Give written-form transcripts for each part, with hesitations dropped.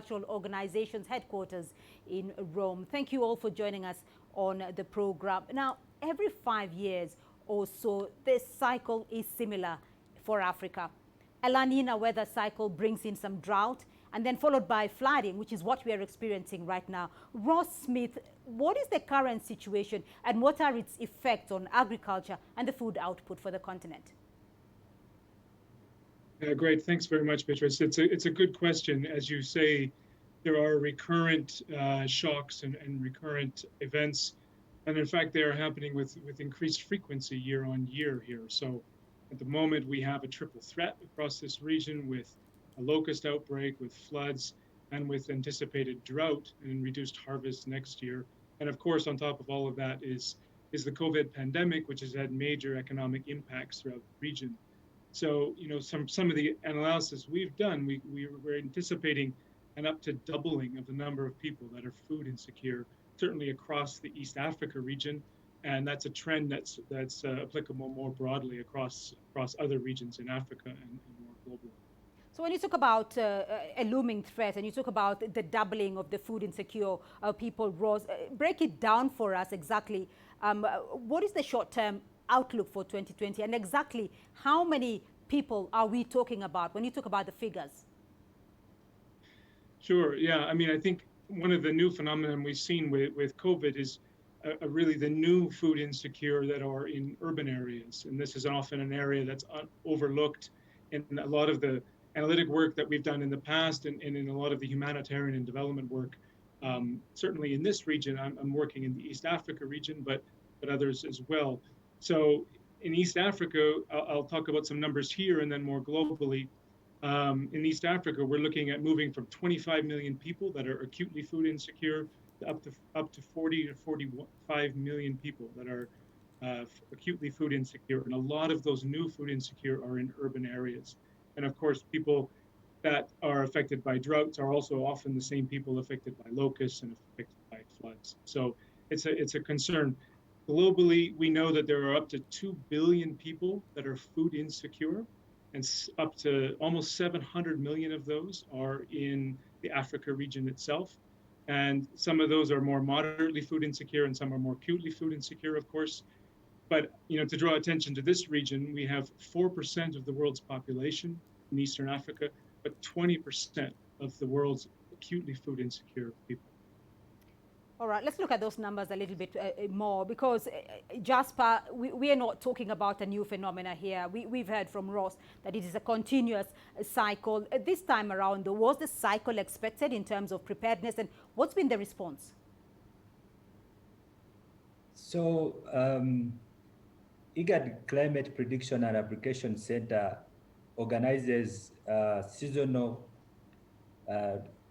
multilateral organization's headquarters in Rome. Thank you all for joining us on the program. Now, every 5 years or so, this cycle is similar for Africa. A La Nina weather cycle brings in some drought, and then followed by flooding, which is what we are experiencing right now. Ross Smith, what is the current situation and what are its effects on agriculture and the food output for the continent? Great, thanks very much, Beatrice. It's a good question. As you say, there are recurrent shocks and recurrent events. And in fact, they are happening with increased frequency year on year here. So at the moment, we have a triple threat across this region with a locust outbreak, with floods, and with anticipated drought and reduced harvest next year. And of course, on top of all of that is the COVID pandemic, which has had major economic impacts throughout the region. So, you know, some of the analysis we've done, we're anticipating an up to doubling of the number of people that are food insecure, certainly across the East Africa region. And that's a trend that's applicable more broadly across other regions in Africa and more globally. So when you talk about a looming threat and you talk about the doubling of the food insecure people, Ross, break it down for us exactly. What is the short-term outlook for 2020 and exactly how many people are we talking about when you talk about the figures? Sure, yeah. I mean, I think one of the new phenomena we've seen with COVID is really the new food insecure that are in urban areas. And this is often an area that's overlooked in a lot of the analytic work that we've done in the past and in a lot of the humanitarian and development work. Certainly in this region, I'm working in the East Africa region, but others as well. So in East Africa, I'll talk about some numbers here and then more globally. In East Africa, we're looking at moving from 25 million people that are acutely food insecure to up to 40 to 45 million people that are acutely food insecure. And a lot of those new food insecure are in urban areas. And of course, people that are affected by droughts are also often the same people affected by locusts and affected by floods. So it's a concern. Globally, we know that there are up to 2 billion people that are food insecure, and up to almost 700 million of those are in the Africa region itself. And some of those are more moderately food insecure and some are more acutely food insecure, of course. But, you know, to draw attention to this region, we have 4% of the world's population in Eastern Africa, but 20% of the world's acutely food insecure people. All right, let's look at those numbers a little bit more because, Jasper, we are not talking about a new phenomena here. We've heard from Ross that it is a continuous cycle. This time around, though, was the cycle expected in terms of preparedness, and what's been the response? So, IGAD Climate Prediction and Application Center organizes seasonal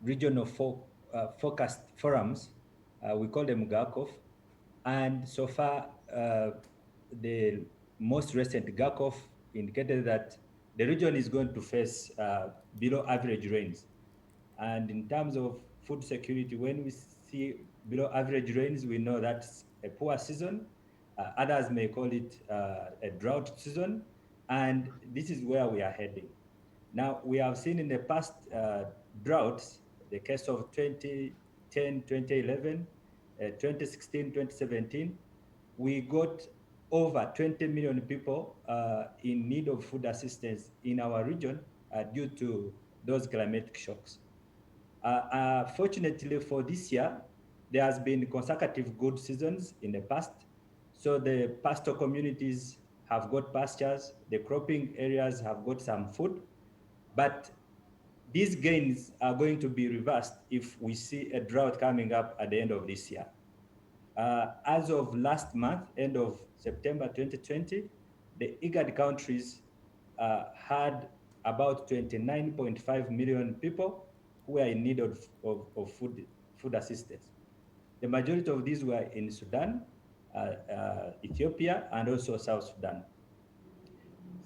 regional forecast forums. We call them GACOF. And so far, the most recent GACOF indicated that the region is going to face below average rains. And in terms of food security, when we see below average rains, we know that's a poor season. Others may call it a drought season. And this is where we are heading. Now, we have seen in the past droughts, the case of 2010, 2011, 2016, 2017, we got over 20 million people in need of food assistance in our region due to those climatic shocks. Fortunately for this year, there has been consecutive good seasons in the past. So the pasture communities have got pastures, the cropping areas have got some food, but these gains are going to be reversed if we see a drought coming up at the end of this year. As of last month, end of September 2020, the IGAD countries had about 29.5 million people who were in need of food assistance. The majority of these were in Sudan, Ethiopia, and also South Sudan.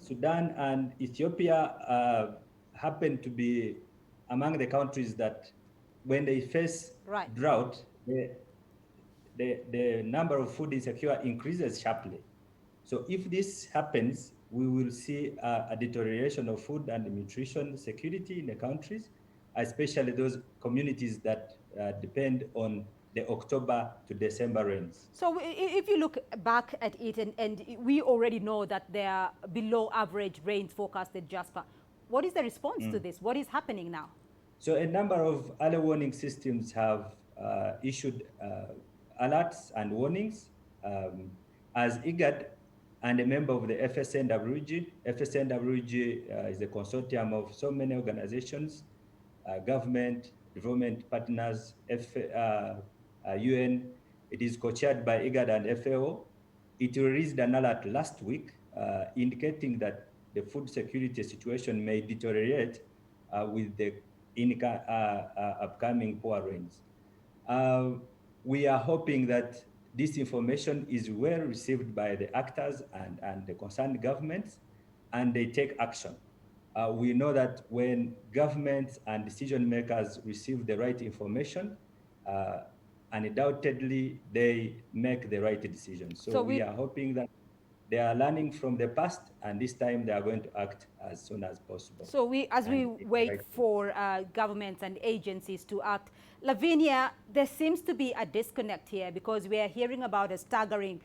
Sudan and Ethiopia happen to be among the countries that when they face drought, the number of food insecure increases sharply. So if this happens, we will see a deterioration of food and nutrition security in the countries. especially those communities that depend on the October to December rains. So if you look back at it, and we already know that there are below average rains forecasted, Jasper, what is the response to this? What is happening now? So a number of early warning systems have issued alerts and warnings. As IGAD and a member of the FSNWG, FSNWG is a consortium of so many organizations, government, development partners, UN. It is co-chaired by IGAD and FAO. It released an alert last week indicating that the food security situation may deteriorate with the upcoming poor rains. We are hoping that this information is well received by the actors and the concerned governments, and they take action. We know that when governments and decision makers receive the right information, undoubtedly they make the right decision. So we are hoping that they are learning from the past, and this time they are going to act as soon as possible. So as we wait for governments and agencies to act, Lavinia, there seems to be a disconnect here, because we are hearing about the staggering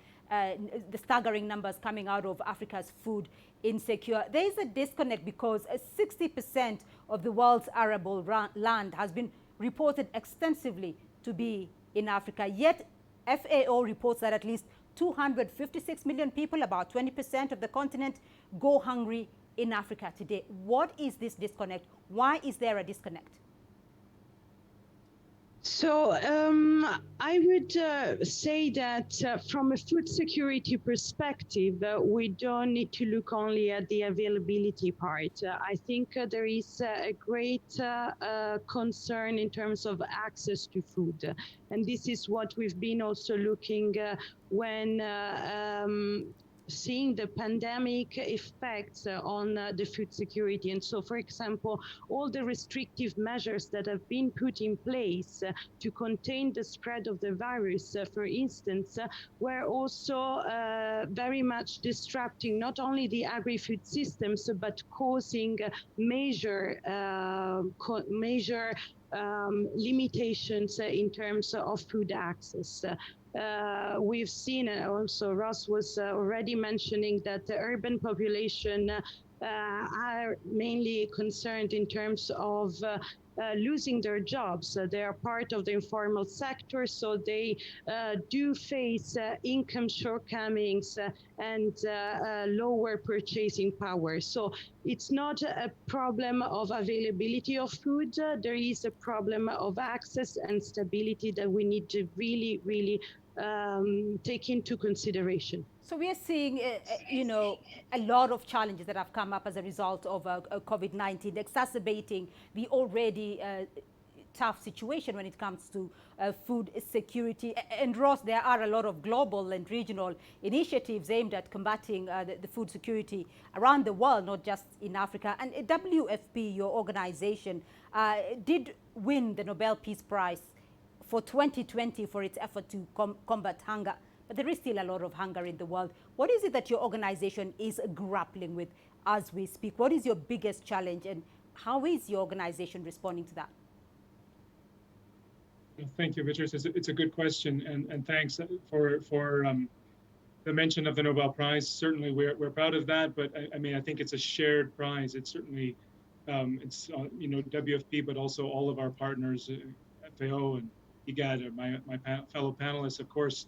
numbers coming out of Africa's food insecure. There is a disconnect because 60% of the world's arable land has been reported extensively to be in Africa. Yet FAO reports that at least 256 million people, about 20% of the continent, go hungry in Africa today. What is this disconnect? Why is there a disconnect? So I would say that from a food security perspective, we don't need to look only at the availability part. I think there is a great concern in terms of access to food. And this is what we've been also looking when seeing the pandemic effects on the food security. And so, for example, all the restrictive measures that have been put in place to contain the spread of the virus, for instance, were also very much disrupting not only the agri-food systems, but causing major limitations in terms of food access. We've seen, also Ross was already mentioning, that the urban population are mainly concerned in terms of losing their jobs. They are part of the informal sector, so they do face income shortcomings and lower purchasing power. So it's not a problem of availability of food. There is a problem of access and stability that we need to really, really take into consideration. So we are seeing, a lot of challenges that have come up as a result of COVID-19, exacerbating the already tough situation when it comes to food security. And Ross, there are a lot of global and regional initiatives aimed at combating the food security around the world, not just in Africa. And WFP, your organization, did win the Nobel Peace Prize for 2020 for its effort to combat hunger. But there is still a lot of hunger in the world. What is it that your organization is grappling with as we speak? What is your biggest challenge, and how is your organization responding to that? Thank you, Beatrice. It's a good question, and thanks for the mention of the Nobel Prize. Certainly, we're proud of that. But I mean, I think it's a shared prize. It's certainly WFP, but also all of our partners, FAO and IGAD, my fellow panelists, of course,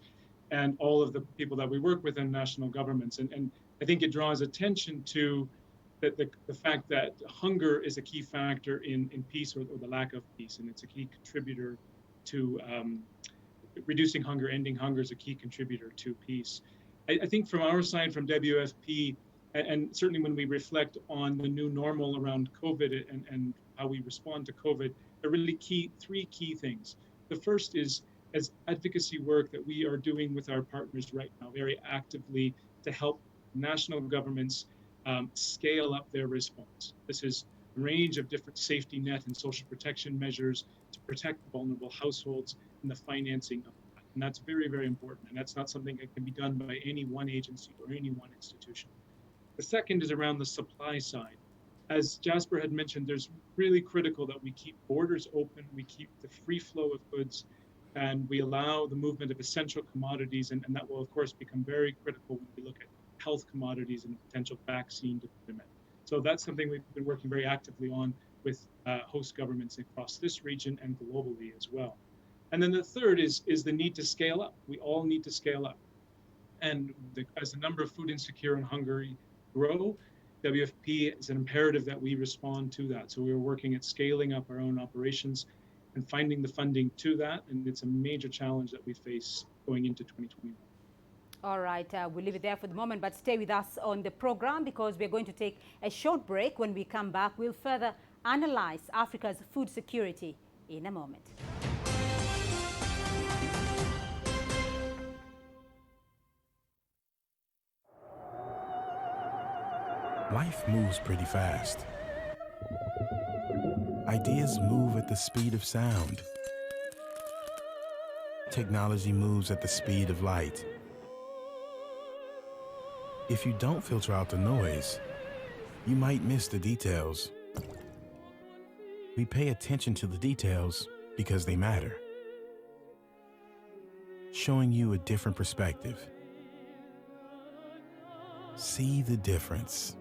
and all of the people that we work with in national governments. And I think it draws attention to the fact that hunger is a key factor in peace, or the lack of peace, and it's a key contributor to reducing hunger. Ending hunger is a key contributor to peace. I think from our side, from WFP, and certainly when we reflect on the new normal around COVID and how we respond to COVID, there are really three key things. The first is as advocacy work that we are doing with our partners right now, very actively, to help national governments scale up their response. This is a range of different safety net and social protection measures to protect vulnerable households and the financing of that. And that's very, very important. And that's not something that can be done by any one agency or any one institution. The second is around the supply side. as Jasper had mentioned, there's really critical that we keep borders open, we keep the free flow of goods, and we allow the movement of essential commodities, and that will of course become very critical when we look at health commodities and potential vaccine deployment. So that's something we've been working very actively on with host governments across this region and globally as well. And then the third is the need to scale up. We all need to scale up. And as the number of food insecure in Hungary grow, WFP is an imperative that we respond to that. So we're working at scaling up our own operations and finding the funding to that. And it's a major challenge that we face going into 2021. All right, we'll leave it there for the moment, but stay with us on the program because we're going to take a short break. When we come back, we'll further analyze Africa's food security in a moment. Life moves pretty fast. Ideas move at the speed of sound. Technology moves at the speed of light. If you don't filter out the noise, you might miss the details. We pay attention to the details because they matter, showing you a different perspective. See the difference.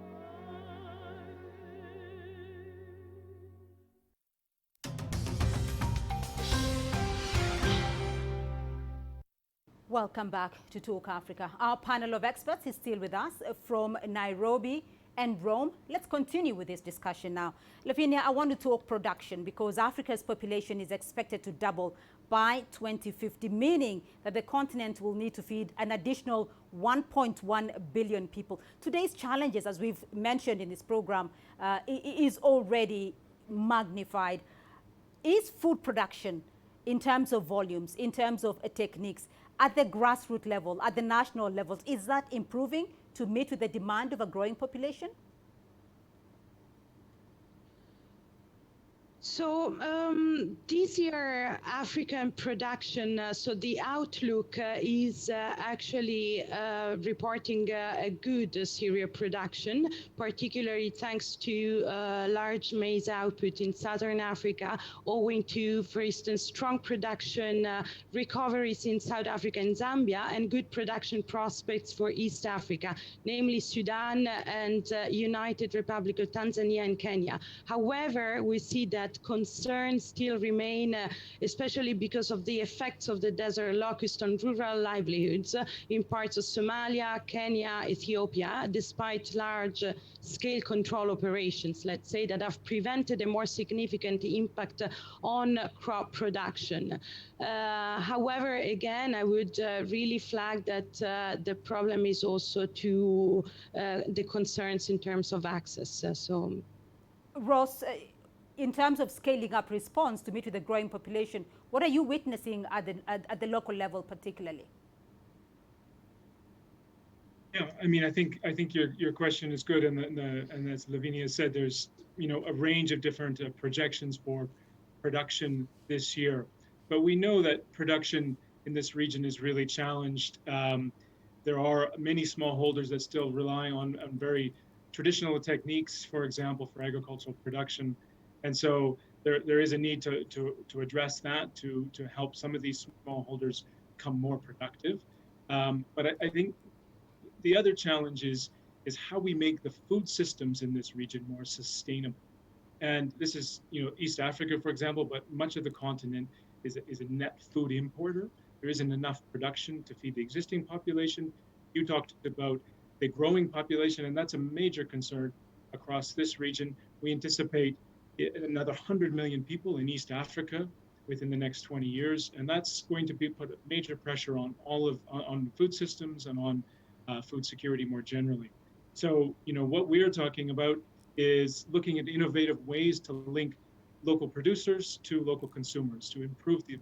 Welcome back to Talk Africa. Our panel of experts is still with us from Nairobi and Rome. Let's continue with this discussion now. Lavinia, I want to talk production because Africa's population is expected to double by 2050, meaning that the continent will need to feed an additional 1.1 billion people. Today's challenges, as we've mentioned in this program, is already magnified. Is food production, in terms of volumes, in terms of techniques, at the grassroots level, at the national levels, is that improving to meet with the demand of a growing population? So this year, African production, so the outlook is actually reporting a good cereal production, particularly thanks to large maize output in Southern Africa, owing to, for instance, strong production recoveries in South Africa and Zambia, and good production prospects for East Africa, namely Sudan and United Republic of Tanzania and Kenya. However, we see that concerns still remain, especially because of the effects of the desert locust on rural livelihoods in parts of Somalia, Kenya, Ethiopia, despite large-scale control operations, let's say, that have prevented a more significant impact on crop production. However, again, I would really flag that the problem is also to the concerns in terms of access. Ross, in terms of scaling up response to meet with the growing population, what are you witnessing at the local level particularly? Yeah, I mean, I think your question is good, and as Lavinia said, there's a range of different projections for production this year, but we know that production in this region is really challenged. There are many smallholders that still rely on very traditional techniques, for example, for agricultural production. And so there is a need to address that, to help some of these smallholders become more productive. But I think the other challenge is how we make the food systems in this region more sustainable. And this is, East Africa, for example, but much of the continent is a net food importer. There isn't enough production to feed the existing population. You talked about the growing population, and that's a major concern across this region. We anticipate another 100 million people in East Africa within the next 20 years, and that's going to put major pressure on on food systems and on food security more generally. So, what we're talking about is looking at innovative ways to link local producers to local consumers to improve the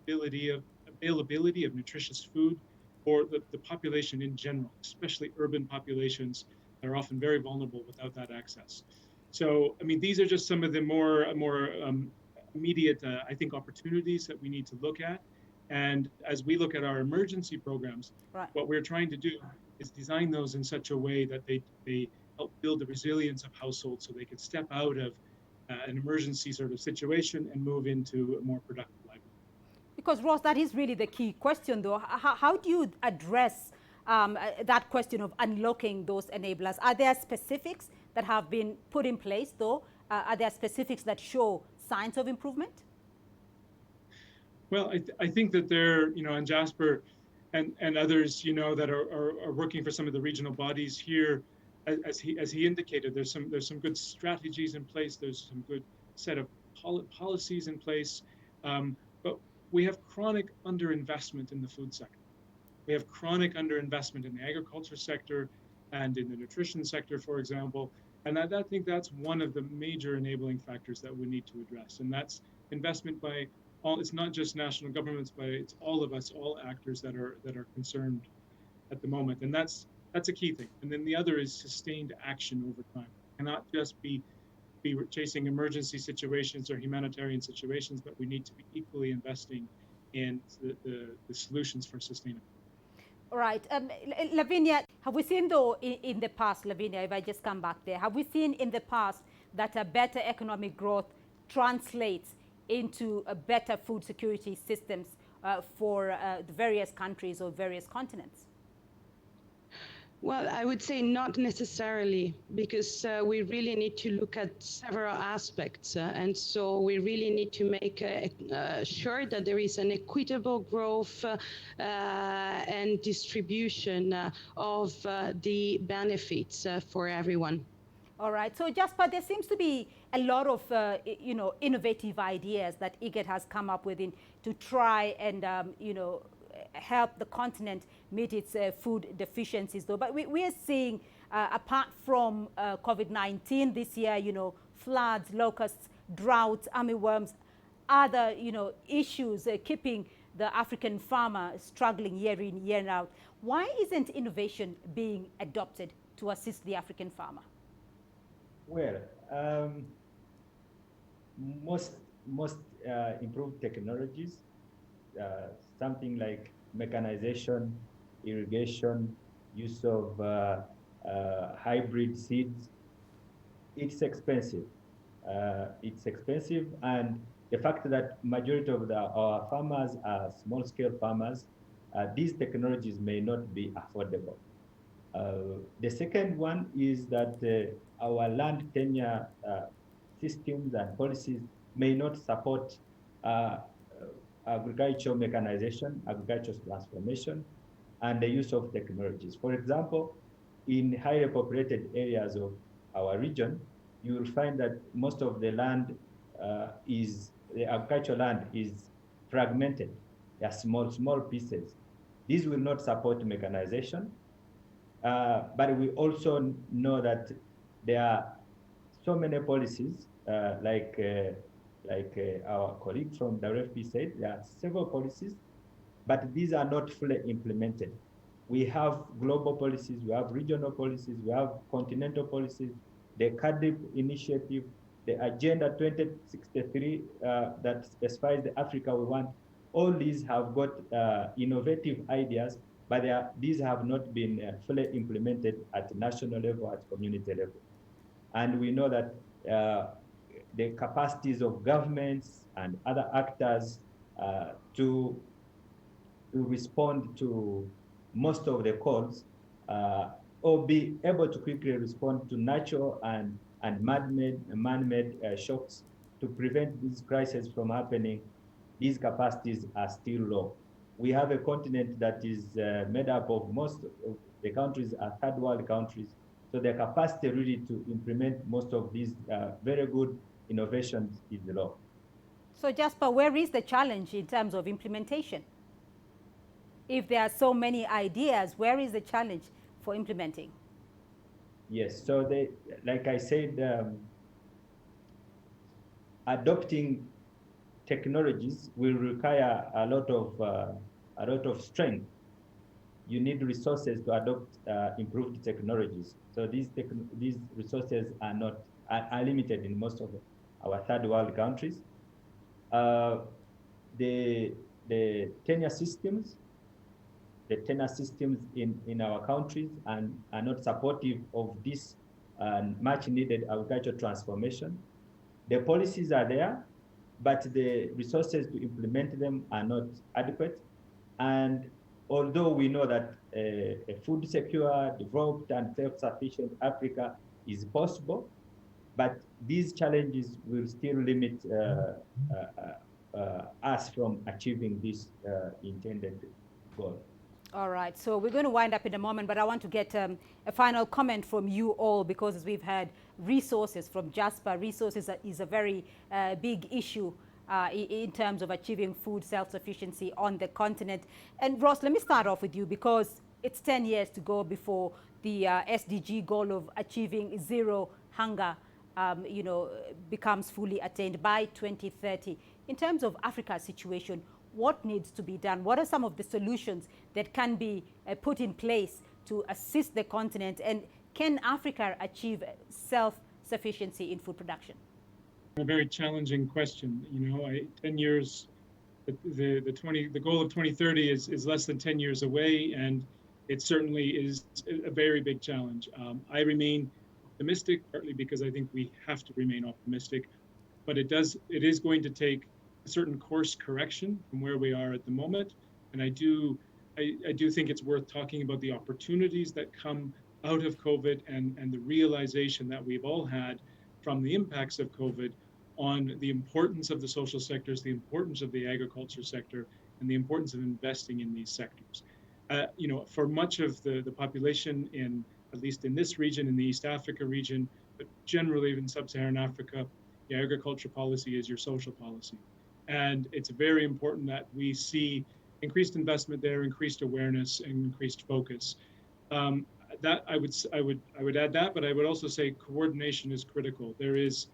availability of nutritious food for the population in general, especially urban populations that are often very vulnerable without that access. So, I mean, these are just some of the more immediate, I think, opportunities that we need to look at. And as we look at our emergency programs, right, what we're trying to do is design those in such a way that they help build the resilience of households so they could step out of an emergency sort of situation and move into a more productive life. Because, Ross, that is really the key question, though. How do you address that question of unlocking those enablers? Are there specifics that have been put in place, though? Are there specifics that show signs of improvement? Well, I think that there, and Jasper and others, that are working for some of the regional bodies here, as he indicated, there's some good strategies in place. There's some good set of policies in place, but we have chronic underinvestment in the food sector. We have chronic underinvestment in the agriculture sector and in the nutrition sector, for example. And I think that's one of the major enabling factors that we need to address. And that's investment by all. It's not just national governments, but it's all of us, all actors that are concerned at the moment. And that's a key thing. And then the other is sustained action over time. It cannot just be chasing emergency situations or humanitarian situations, but we need to be equally investing in the solutions for sustainability. Right. Lavinia, have we seen, though, in the past, Lavinia, if I just come back there, have we seen in the past that a better economic growth translates into a better food security systems for the various countries or various continents? Well, I would say not necessarily, because we really need to look at several aspects. And so we really need to make sure that there is an equitable growth and distribution of the benefits for everyone. All right. So, Jasper, there seems to be a lot of, innovative ideas that IGAD has come up with to try and, help the continent meet its food deficiencies, though. But we are seeing, apart from COVID-19 this year, floods, locusts, droughts, armyworms, other, issues keeping the African farmer struggling year in, year out. Why isn't innovation being adopted to assist the African farmer? Well, most improved technologies, something like mechanization, irrigation, use of hybrid seeds, it's expensive. And the fact that majority of our farmers are small-scale farmers, these technologies may not be affordable. The second one is that our land tenure systems and policies may not support agricultural mechanization, agricultural transformation, and the use of technologies. For example, in highly populated areas of our region, you will find that most of the land the agricultural land is fragmented. They are small pieces. These will not support mechanization, but we also know that there are so many policies, like our colleague from WFP said, there are several policies, but these are not fully implemented. We have global policies, we have regional policies, we have continental policies, the CADIP initiative, the Agenda 2063 that specifies the Africa we want. All these have got innovative ideas, but these have not been fully implemented at national level, at community level. And we know that the capacities of governments and other actors to respond to most of the calls or be able to quickly respond to natural and man-made shocks to prevent these crises from happening, these capacities are still low. We have a continent that is made up of most of the countries are third world countries, so the capacity really to implement most of these very good innovations is low. So Jasper, where is the challenge in terms of implementation? If there are so many ideas, where is the challenge for implementing? Yes, so like I said, adopting technologies will require a lot of strength. You need resources to adopt improved technologies. So these resources are limited in most of our third world countries. The tenure systems in our countries are not supportive of this and much needed agricultural transformation. The policies are there, but the resources to implement them are not adequate. And although we know that a food secure, developed, and self-sufficient Africa is possible, but these challenges will still limit us from achieving this intended goal. All right, so we're going to wind up in a moment, but I want to get a final comment from you all, because as we've had resources from Jasper, resources is a very big issue in terms of achieving food self-sufficiency on the continent. And Ross, let me start off with you, because it's 10 years to go before the SDG goal of achieving zero hunger becomes fully attained by 2030. In terms of Africa's situation, what needs to be done? What are some of the solutions that can be put in place to assist the continent? And can Africa achieve self-sufficiency in food production? A very challenging question. 10 years, the goal of 2030 is less than 10 years away, and it certainly is a very big challenge. I remain optimistic, partly because I think we have to remain optimistic, but it is going to take a certain course correction from where we are at the moment. And I do think it's worth talking about the opportunities that come out of COVID and the realization that we've all had from the impacts of COVID on the importance of the social sectors, the importance of the agriculture sector, and the importance of investing in these sectors. For much of the population at least in this region, in the East Africa region, but generally in sub-Saharan Africa, the agriculture policy is your social policy. And it's very important that we see increased investment there, increased awareness, and increased focus. That I would add that, but I would also say coordination is critical. There is,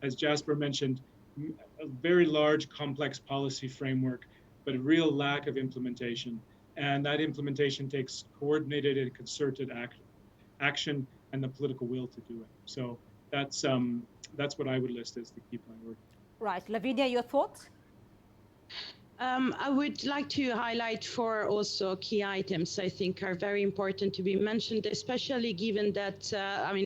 as Jasper mentioned, a very large, complex policy framework, but a real lack of implementation. And that implementation takes coordinated and concerted action and the political will to do it. So that's what I would list as the key priority. Right. Lavinia, your thoughts? I would like to highlight four also key items I think are very important to be mentioned, especially given that,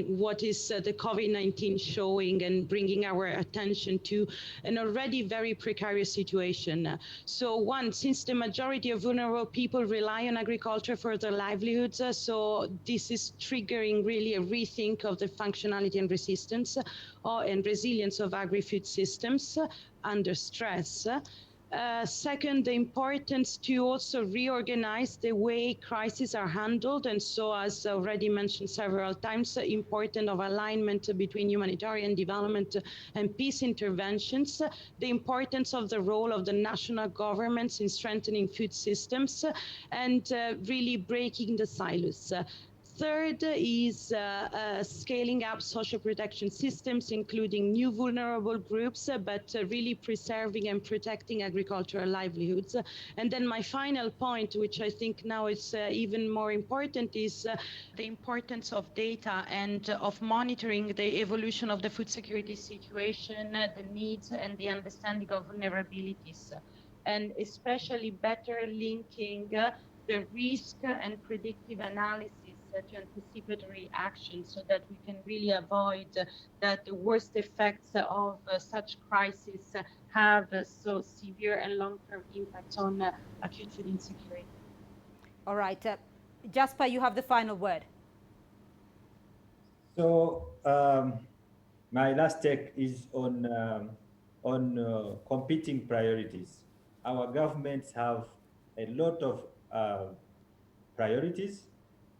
what is the COVID-19 showing and bringing our attention to an already very precarious situation. So one, since the majority of vulnerable people rely on agriculture for their livelihoods, so this is triggering really a rethink of the functionality and resistance and resilience of agri-food systems under stress. Second, the importance to also reorganize the way crises are handled. And so, as already mentioned several times, important of alignment between humanitarian development and peace interventions, the importance of the role of the national governments in strengthening food systems and really breaking the silos. Third is scaling up social protection systems, including new vulnerable groups, but really preserving and protecting agricultural livelihoods. And then my final point, which I think now is even more important, is the importance of data and of monitoring the evolution of the food security situation, the needs and the understanding of vulnerabilities, and especially better linking the risk and predictive analysis to anticipatory action, so that we can really avoid that the worst effects of such crises have so severe and long-term impacts on acute food insecurity. All right. Jasper, you have the final word. So my last take is on competing priorities. Our governments have a lot of priorities.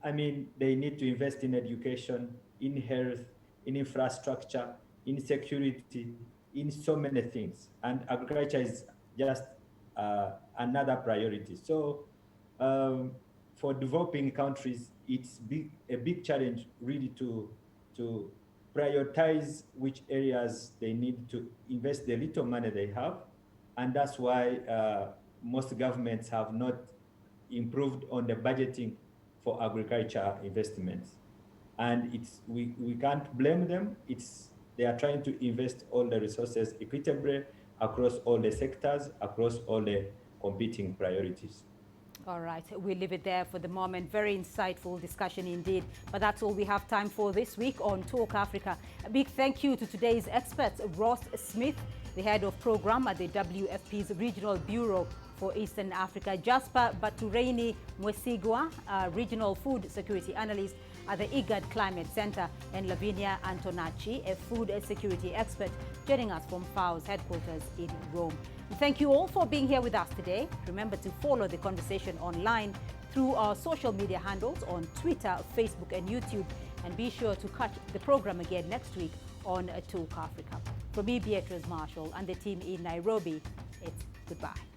I mean, they need to invest in education, in health, in infrastructure, in security, in so many things. And agriculture is just another priority. So for developing countries, it's a big challenge really to prioritize which areas they need to invest the little money they have. And that's why most governments have not improved on the budgeting for agriculture investments. And we can't blame them. They are trying to invest all the resources equitably across all the sectors, across all the competing priorities. All right, we'll leave it there for the moment. Very insightful discussion indeed. But that's all we have time for this week on Talk Africa. A big thank you to today's experts, Ross Smith, the head of program at the WFP's Regional Bureau for Eastern Africa, Jasper Batureini Mwesigwa, Regional Food Security Analyst at the IGAD Climate Center, and Lavinia Antonacci, a food security expert, joining us from FAO's headquarters in Rome. Thank you all for being here with us today. Remember to follow the conversation online through our social media handles on Twitter, Facebook, and YouTube. And be sure to catch the program again next week on Talk Africa. From me, Beatrice Marshall, and the team in Nairobi, it's goodbye.